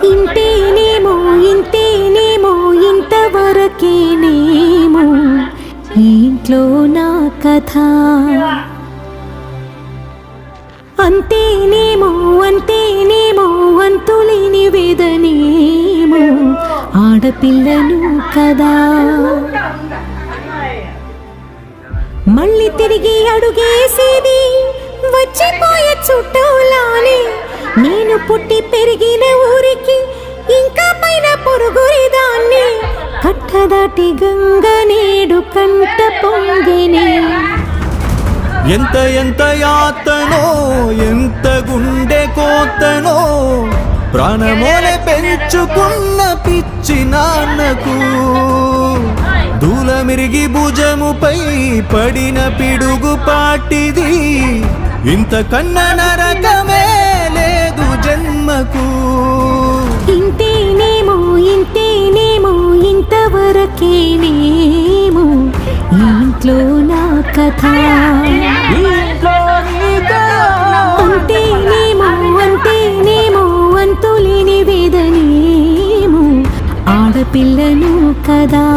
ఇంతేనేమో ఇంతేనేమో ఇంతవరకేనేమో ఇంట్లో నా కథ. అంతేనేమో అంతేనేమో అంతులేని వేదనేమో ఆడపిల్లను కదా. మళ్ళీ తిరిగి అడుగేసేది వచ్చిపోయే చుట్టూలానే. నేను పుట్టి పెరిగిన ఊరికి ఇంకా పైన పొరుగురిదాన్ని. కట్టదాటి గంగ నేడు కంట పొంగినే. ఎంత ఎంత యాతనో ఎంత గుండె కోతనో ప్రాణమోలే పెంచుకున్న పిచ్చి నాన్నకు. దూలమిరిగి భుజముపై పడిన పిడుగు పాటిది. ఇంత కన్న నరకమే లేదు జన్మకు. ఇంతేనేమో ఇంతేనేమో ఇంతవరకేనేమో ఇంట్లో నా కథ. అంతేనేమో అంతేనేమో అంతులేని వేదనేమో ఆడపిల్లను కదా.